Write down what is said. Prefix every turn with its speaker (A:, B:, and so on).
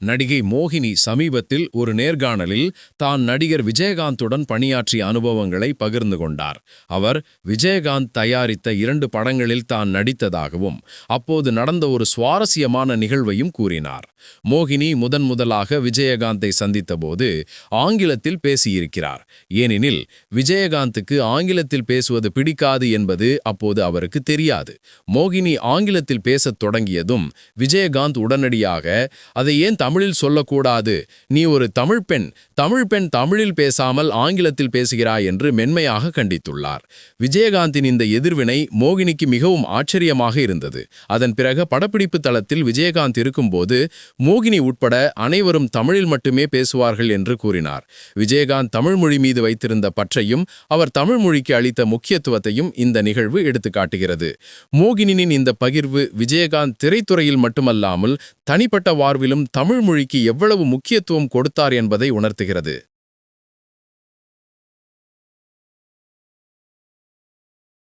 A: நடிகை மோகினி சமீபத்தில் ஒரு நேர்காணலில் தான் நடிகர் விஜயகாந்துடன் பணியாற்றிய அனுபவங்களை பகிர்ந்து கொண்டார். அவர் விஜயகாந்த் தயாரித்த 2 படங்களில் தான் நடித்ததாகவும் அப்போது நடந்த ஒரு சுவாரஸ்யமான நிகழ்வையும் கூறினார். மோகினி முதன்முதலாக விஜயகாந்தை சந்தித்தபோது ஆங்கிலத்தில் பேசியிருக்கிறார். ஏனெனில் விஜயகாந்துக்கு ஆங்கிலத்தில் பேசுவது பிடிக்காது என்பது அப்போது அவருக்கு தெரியாது. மோகினி ஆங்கிலத்தில் பேசத் தொடங்கியதும் விஜயகாந்த் உடனடியாக அதை ஏன் தமிழில் சொல்லக்கூடாது, நீ ஒரு தமிழ் பெண் தமிழில் பேசாமல் ஆங்கிலத்தில் பேசுகிறாய் என்று மென்மையாக கண்டித்துள்ளார். விஜயகாந்தின் இந்த எதிர்வினை மோகினிக்கு மிகவும் ஆச்சரியமாக இருந்தது. அதன் பிறகு படப்பிடிப்பு தளத்தில் விஜயகாந்த் இருக்கும்போது மோகினி உட்பட அனைவரும் தமிழில் மட்டுமே பேசுவார்கள் என்று கூறினார். விஜயகாந்த் தமிழ் மொழி மீது வைத்திருந்த பற்றையும் அவர் தமிழ் மொழிக்கு அளித்த முக்கியத்துவத்தையும் இந்த நிகழ்வு எடுத்துக்காட்டுகிறது. மோகினியின் இந்த பகிர்வு விஜயகாந்த் திரைத்துறையில் மட்டுமல்லாமல் தனிப்பட்ட வாழ்விலும் தமிழ் மொழிக்கு எவ்வளவு முக்கியத்துவம் கொடுத்தார் என்பதை உணர்த்துகிறது.